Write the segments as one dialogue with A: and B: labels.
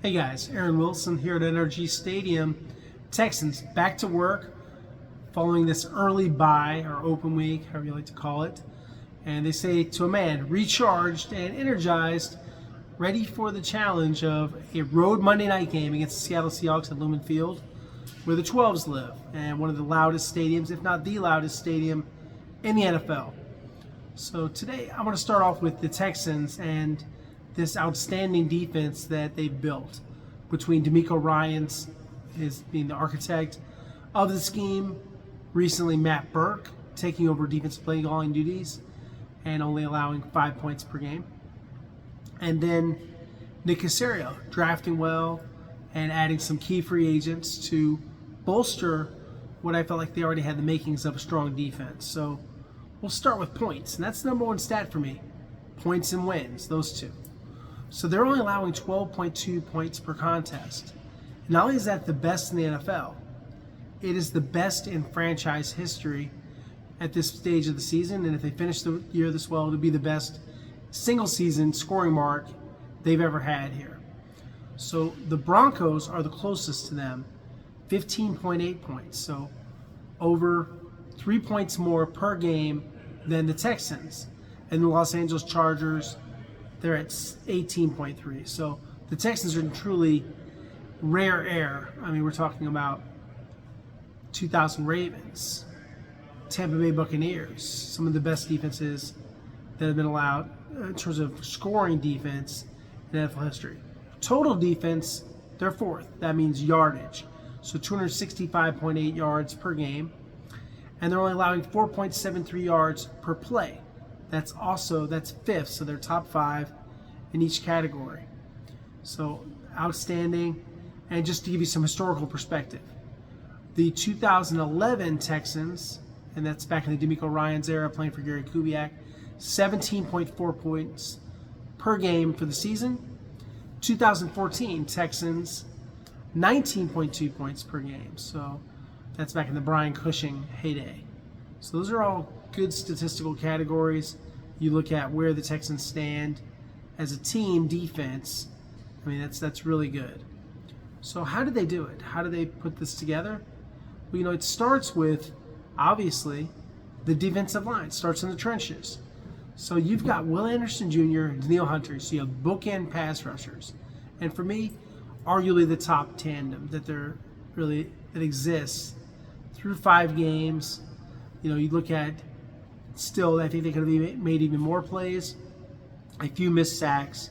A: Hey guys, Aaron Wilson here at NRG Stadium. Texans back to work following this early bye or open week, however you like to call it. And they say to a man, recharged and energized, ready for the challenge of a road Monday night game against the Seattle Seahawks at Lumen Field, where the 12s live, and one of the loudest stadiums, if not the loudest stadium in the NFL. So today I want to start off with the Texans and this outstanding defense that they've built between DeMeco Ryans is being the architect of the scheme, recently Matt Burke taking over defensive play calling duties and only allowing 5 points per game, and then Nick Caserio drafting well and adding some key free agents to bolster what I felt like they already had the makings of a strong defense. So we'll start with points, and that's the number one stat for me. Points and wins, those two. So they're only allowing 12.2 points per contest. Not only is that the best in the NFL, it is the best in franchise history at this stage of the season. And if they finish the year this well, it'll be the best single season scoring mark they've ever had here. So the Broncos are the closest to them, 15.8 points. So over 3 points more per game than the Texans. And the Los Angeles Chargers, they're at 18.3. So the Texans are truly rare air. I mean, we're talking about 2000 Ravens, Tampa Bay Buccaneers, some of the best defenses that have been allowed in terms of scoring defense in NFL history. Total defense, they're fourth. That means yardage. So 265.8 yards per game. And they're only allowing 4.73 yards per play. That's fifth, so they're top five in each category. So outstanding. And just to give you some historical perspective, the 2011 Texans, and that's back in the DeMeco Ryans era playing for Gary Kubiak, 17.4 points per game for the season. 2014 Texans, 19.2 points per game. So that's back in the Brian Cushing heyday. So those are all good statistical categories. You look at where the Texans stand as a team defense. I mean, that's really good. So how did they do it? How did they put this together? Well, it starts with, obviously, the defensive line. It starts in the trenches. So you've got Will Anderson Jr. and Danielle Hunter. So you have bookend pass rushers. And for me, arguably the top tandem that exists through 5 games. You look at, still, I think they could have made even more plays, a few missed sacks,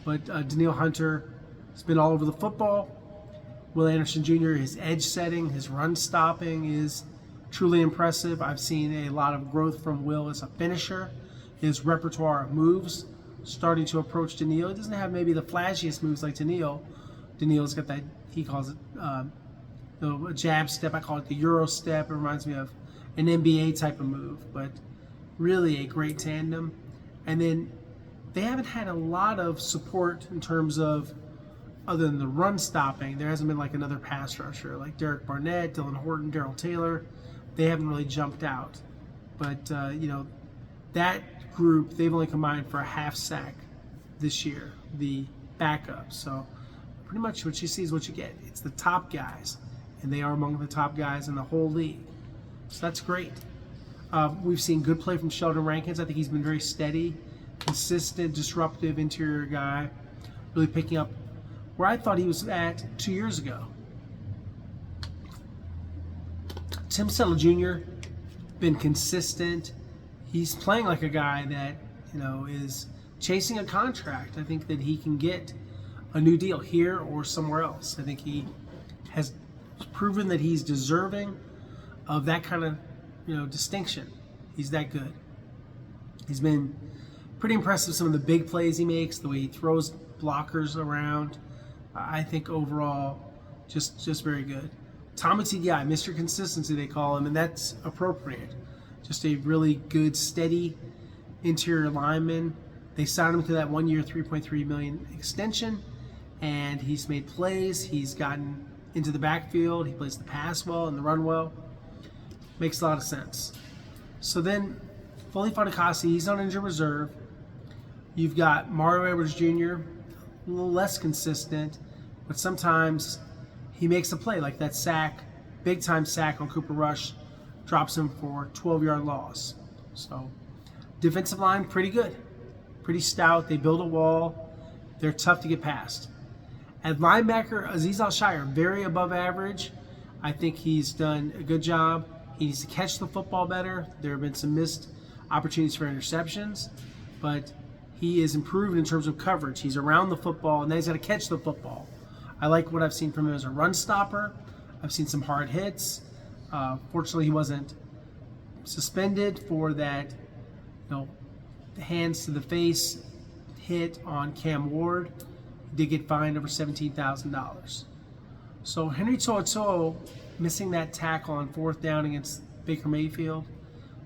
A: but Danielle Hunter has been all over the football. Will Anderson Jr., his edge setting, his run stopping is truly impressive. I've seen a lot of growth from Will as a finisher. His repertoire of moves starting to approach Danielle. He doesn't have maybe the flashiest moves like Danielle. Danielle's got that, he calls it a jab step. I call it the Euro step. It reminds me of an NBA type of move, but really a great tandem. And then they haven't had a lot of support in terms of, other than the run stopping, there hasn't been like another pass rusher like Derek Barnett, Dylan Horton, Darrell Taylor. They haven't really jumped out. But, that group, they've only combined for a half sack this year, the backup. So pretty much what you see is what you get. It's the top guys, and they are among the top guys in the whole league. So that's great. We've seen good play from Sheldon Rankins. I think he's been very steady, consistent, disruptive interior guy, really picking up where I thought he was at 2 years ago. Tim Settle Jr., been consistent. He's playing like a guy that, is chasing a contract. I think that he can get a new deal here or somewhere else. I think he has proven that he's deserving of that kind of, distinction. He's that good. He's been pretty impressive, some of the big plays he makes, the way he throws blockers around. I think overall, just very good. Tommy T.G.I., Mr. Consistency they call him, and that's appropriate. Just a really good, steady interior lineman. They signed him to that 1 year, $3.3 million extension, and he's made plays. He's gotten into the backfield. He plays the pass well and the run well. Makes a lot of sense. So then, Foley Fatukasi, he's on injured reserve. You've got Mario Edwards Jr., a little less consistent, but sometimes he makes a play like that sack, big time sack on Cooper Rush, drops him for a 12-yard loss. So defensive line, pretty good, pretty stout. They build a wall. They're tough to get past. At linebacker, Azeez Al-Shaair, very above average. I think he's done a good job. He needs to catch the football better. There have been some missed opportunities for interceptions, but he is improved in terms of coverage. He's around the football, and then he's got to catch the football. I like what I've seen from him as a run stopper. I've seen some hard hits. Fortunately, he wasn't suspended for that, hands to the face hit on Cam Ward. He did get fined over $17,000. So Henry To'oTo'o missing that tackle on 4th down against Baker Mayfield.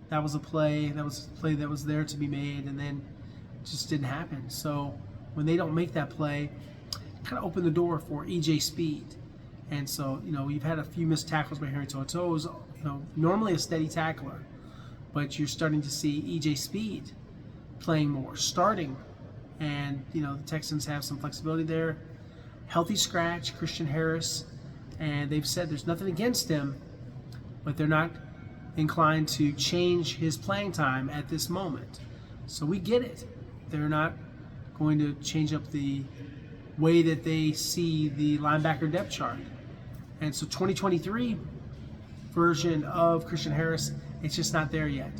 A: That was a play. That was a play that was there to be made, and then it just didn't happen. So when they don't make that play, it kind of opened the door for E.J. Speed. And so, you've had a few missed tackles by Henry To'oTo'o, who's, normally a steady tackler. But you're starting to see E.J. Speed playing more, starting. And, the Texans have some flexibility there. Healthy scratch, Christian Harris. And they've said there's nothing against him, but they're not inclined to change his playing time at this moment. So we get it. They're not going to change up the way that they see the linebacker depth chart. And so 2023 version of Christian Harris, it's just not there yet.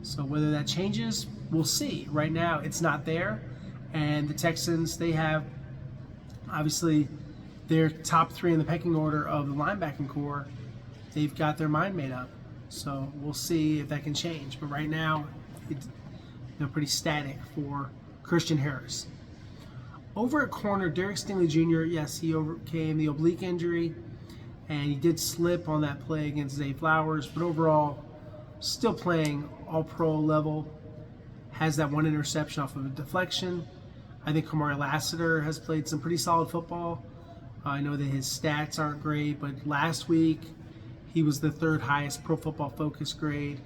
A: So whether that changes, we'll see. Right now, it's not there. And the Texans, they have, obviously, their top 3 in the pecking order of the linebacking core. They've got their mind made up. So we'll see if that can change. But right now, it's pretty static for Christian Harris. Over at corner, Derek Stingley Jr., yes, he overcame the oblique injury, and he did slip on that play against Zay Flowers, but overall, still playing all-pro level, has that 1 interception off of a deflection. I think Kamari Lassiter has played some pretty solid football. I know that his stats aren't great, but last week, he was the 3rd highest Pro Football Focus grade,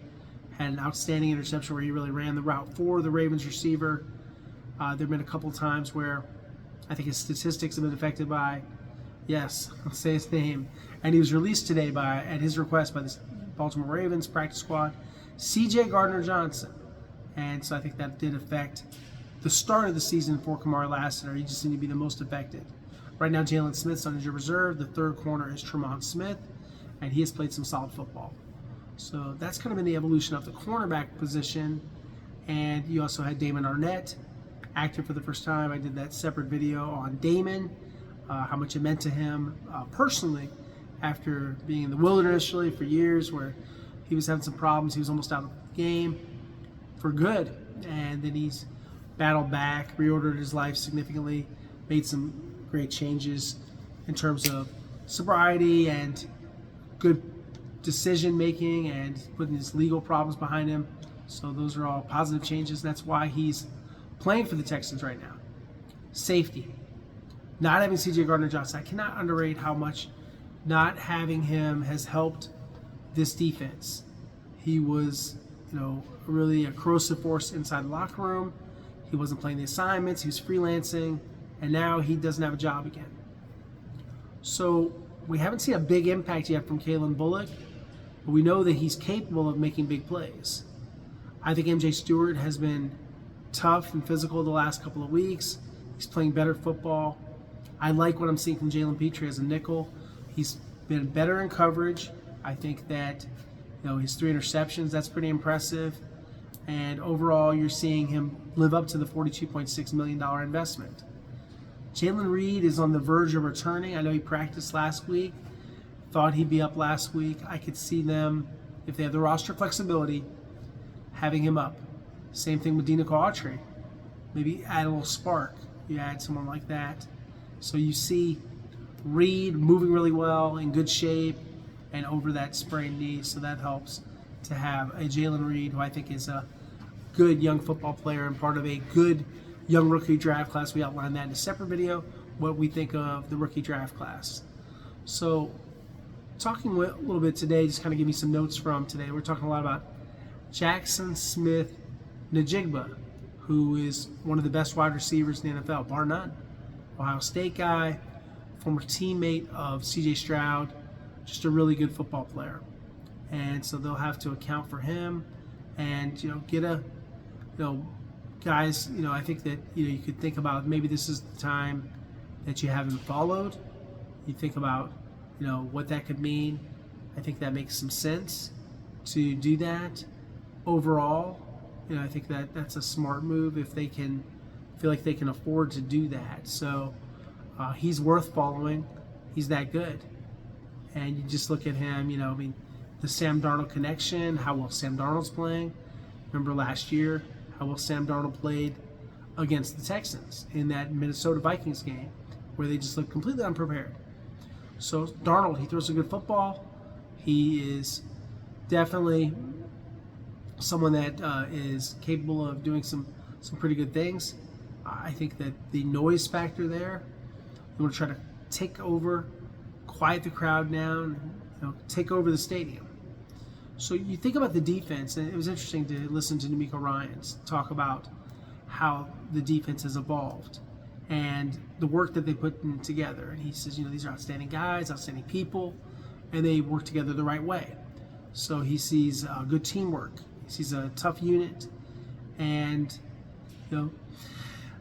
A: had an outstanding interception where he really ran the route for the Ravens receiver. There have been a couple times where I think his statistics have been affected by, yes, I'll say his name, and he was released today at his request by the Baltimore Ravens practice squad, C.J. Gardner-Johnson. And so I think that did affect the start of the season for Kamari Lassiter. He just seemed to be the most affected. Right now, Jaxon Smith's on injured reserve. The 3rd corner is Tremont Smith, and he has played some solid football. So that's kind of been the evolution of the cornerback position. And you also had Damon Arnett active for the first time. I did that separate video on Damon, how much it meant to him personally after being in the wilderness really for years, where he was having some problems. He was almost out of the game for good. And then he's battled back, reordered his life significantly, made some great changes in terms of sobriety and good decision making and putting his legal problems behind him. So those are all positive changes. That's why he's playing for the Texans right now. Safety. Not having C.J. Gardner-Johnson, I cannot underrate how much not having him has helped this defense. He was, really a corrosive force inside the locker room. He wasn't playing the assignments. He was freelancing, and now he doesn't have a job again. So we haven't seen a big impact yet from Kalen Bullock, but we know that he's capable of making big plays. I think M.J. Stewart has been tough and physical the last couple of weeks. He's playing better football. I like what I'm seeing from Jalen Petrie as a nickel. He's been better in coverage. I think that his 3 interceptions, that's pretty impressive. And overall, you're seeing him live up to the $42.6 million investment. Jalen Reed is on the verge of returning. I know he practiced last week. Thought he'd be up last week. I could see them, if they have the roster flexibility, having him up. Same thing with Dinoco Autry. Maybe add a little spark. You add someone like that. So you see Reed moving really well, in good shape, and over that sprained knee. So that helps to have a Jalen Reed, who I think is a good young football player and part of a good young rookie draft class. We outlined that in a separate video, what we think of the rookie draft class. So talking a little bit today, just kind of give me some notes from today. We're talking a lot about Jaxon Smith-Njigba, who is one of the best wide receivers in the NFL, bar none. Ohio State guy, former teammate of C.J. Stroud, just a really good football player. And so they'll have to account for him and, get guys, I think that, you could think about maybe this is the time that you haven't followed. You think about, what that could mean. I think that makes some sense to do that. Overall, I think that that's a smart move if they can feel like they can afford to do that. So he's worth following. He's that good. And you just look at him, the Sam Darnold connection, how well Sam Darnold's playing. Remember last year, how well Sam Darnold played against the Texans in that Minnesota Vikings game where they just looked completely unprepared. So Darnold, he throws a good football. He is definitely someone that is capable of doing some pretty good things. I think that the noise factor there, you want to try to take over, quiet the crowd down, take over the stadium. So you think about the defense, and it was interesting to listen to D'Amico Ryans talk about how the defense has evolved and the work that they put in together. And he says, these are outstanding guys, outstanding people, and they work together the right way. So he sees good teamwork. He sees a tough unit, and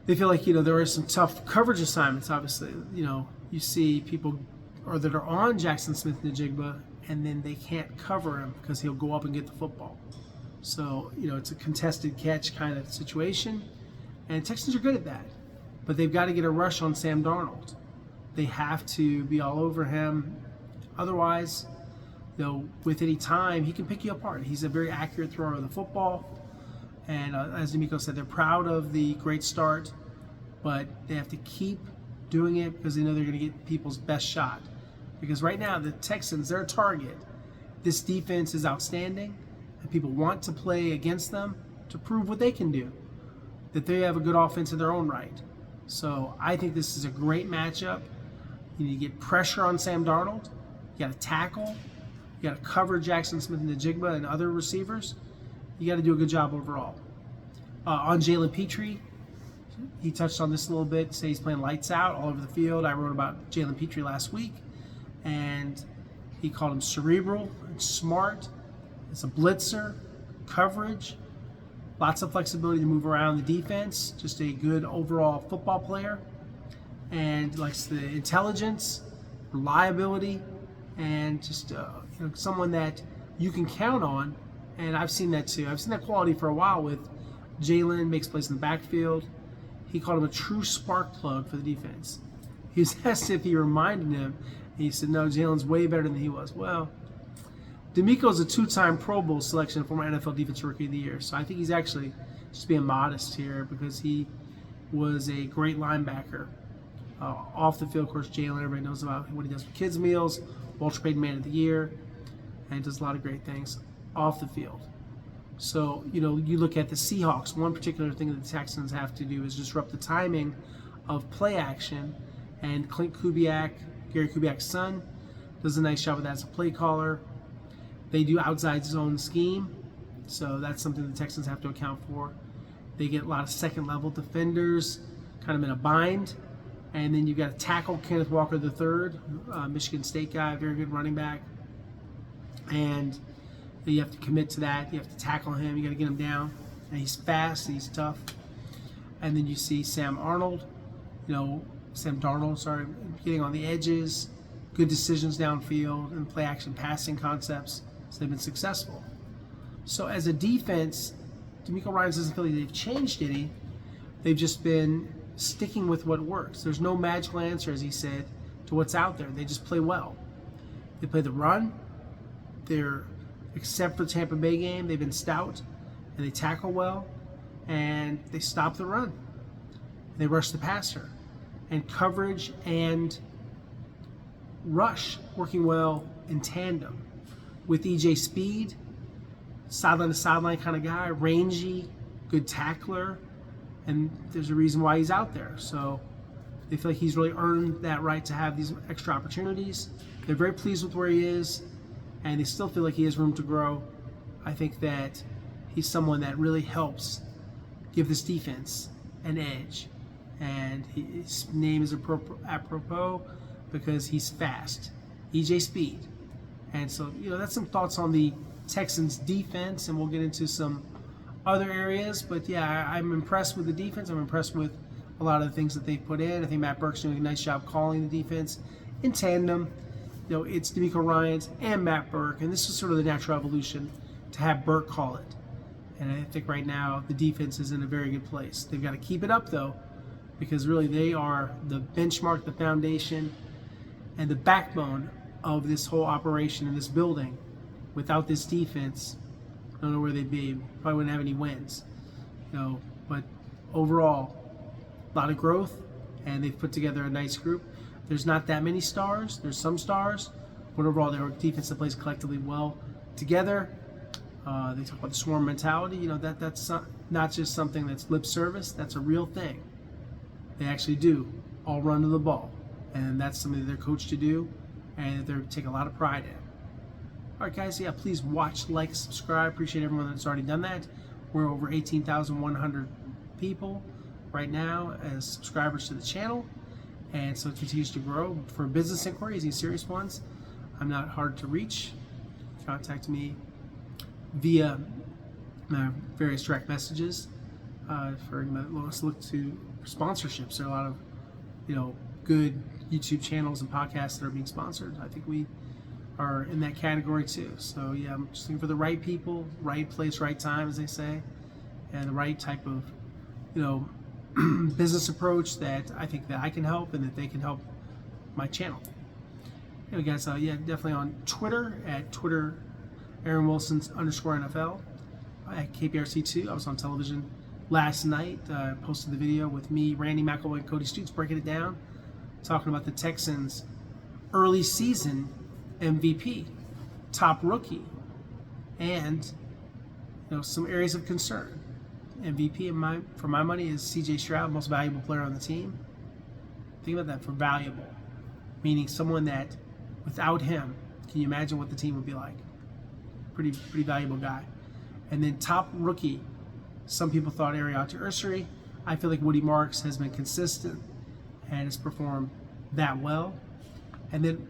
A: they feel like there are some tough coverage assignments. Obviously, you see people that are on Jaxon Smith-Njigba, and then they can't cover him because he'll go up and get the football. So it's a contested catch kind of situation, and Texans are good at that. But they've got to get a rush on Sam Darnold. They have to be all over him. Otherwise, with any time, he can pick you apart. He's a very accurate thrower of the football. And as D'Amico said, they're proud of the great start, but they have to keep doing it because they know they're going to get people's best shot. Because right now, the Texans, they're a target. This defense is outstanding, and people want to play against them to prove what they can do, that they have a good offense in their own right. So I think this is a great matchup. You need to get pressure on Sam Darnold. You got to tackle. You got to cover Jaxon Smith-Njigba and other receivers. You got to do a good job overall. On Jalen Petrie, he touched on this a little bit. Say he's playing lights out all over the field. I wrote about Jalen Petrie last week, and he called him cerebral and smart. It's a blitzer, coverage, lots of flexibility to move around the defense. Just a good overall football player, and likes the intelligence, reliability, and just someone that you can count on. And I've seen that too. I've seen that quality for a while with Jalen. Makes plays in the backfield. He called him a true spark plug for the defense. He was asked if he reminded him. And he said, no, Jalen's way better than he was. Well, D'Amico's a two-time Pro Bowl selection, former NFL Defensive Rookie of the Year. So I think he's actually just being modest here because he was a great linebacker. Off the field, of course, Jalen, everybody knows about what he does with kids' meals, Walter Payton Man of the Year, and does a lot of great things off the field. So, you look at the Seahawks. One particular thing that the Texans have to do is disrupt the timing of play action. And Clint Kubiak, Gary Kubiak's son, does a nice job of that as a play caller. They do outside zone scheme, so that's something the Texans have to account for. They get a lot of second-level defenders, kind of in a bind. And then you've got to tackle Kenneth Walker III, Michigan State guy, very good running back. And you have to commit to that. You have to tackle him. You got to get him down. And he's fast. He's tough. And then you see Sam Darnold, getting on the edges, good decisions downfield, and play action passing concepts. So they've been successful. So as a defense, D'Amico Ryans doesn't feel like they've changed any. They've just been sticking with what works. There's no magical answer, as he said, to what's out there. They just play well. They play the run. Except for the Tampa Bay game, they've been stout, and they tackle well, and they stop the run. They rush the passer. And coverage and rush working well in tandem with EJ Speed, sideline to sideline kind of guy, rangy, good tackler, and there's a reason why he's out there. So they feel like he's really earned that right to have these extra opportunities. They're very pleased with where he is, and they still feel like he has room to grow. I think that he's someone that really helps give this defense an edge. And his name is apropos because he's fast. EJ Speed. And so, that's some thoughts on the Texans defense, and we'll get into some other areas. But yeah, I'm impressed with the defense. I'm impressed with a lot of the things that they've put in. I think Matt Burke's doing a nice job calling the defense in tandem. It's D'Amico Ryans and Matt Burke, and this is sort of the natural evolution to have Burke call it. And I think right now the defense is in a very good place. They've got to keep it up, though, because really they are the benchmark, the foundation, and the backbone of this whole operation in this building. Without this defense, I don't know where they'd be. Probably wouldn't have any wins. But overall, a lot of growth, and they've put together a nice group. There's not that many stars. There's some stars, but overall, they're a defense that plays collectively well together. They talk about the swarm mentality. That's not just something that's lip service. That's a real thing. They actually do all run to the ball, and that's something that they're coached to do, and they take a lot of pride in. All right, guys. Yeah, please watch, like, subscribe. Appreciate everyone that's already done that. We're over 18,100 people right now as subscribers to the channel, and so it continues to grow. For business inquiries, these serious ones, I'm not hard to reach. Contact me via my various direct messages. Let's look to sponsorships. There are a lot of good YouTube channels and podcasts that are being sponsored. I think we are in that category too. So yeah, I'm just looking for the right people, right place, right time, as they say, and the right type of business approach that I think that I can help and that they can help my channel. Anyway, guys, definitely on Twitter at Twitter Aaron Wilson's _NFL at KPRC2. I was on television last night. Posted the video with me, Randy McElroy, and Cody Stutes breaking it down, talking about the Texans' early season MVP, top rookie, and some areas of concern. MVP for my money is C.J. Stroud, most valuable player on the team. Think about that, for valuable, meaning someone that without him, can you imagine what the team would be like? Pretty valuable guy. And then top rookie, some people thought Ariante Ursary. I feel like Woody Marks has been consistent and has performed that well. And then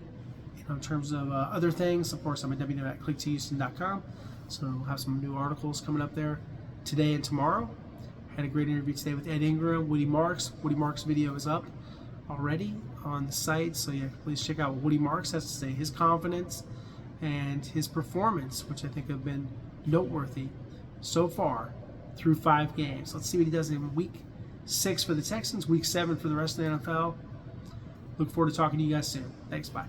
A: in terms of other things, of course, I'm at www.clicktohouston.com, so I'll have some new articles coming up there today and tomorrow. Had a great interview today with Ed Ingram, Woody Marks. Woody Marks' video is up already on the site, so yeah, please check out what Woody Marks has to say, his confidence and his performance, which I think have been noteworthy so far through 5 games. Let's see what he does in week 6 for the Texans, week 7 for the rest of the NFL. Look forward to talking to you guys soon. Thanks, bye.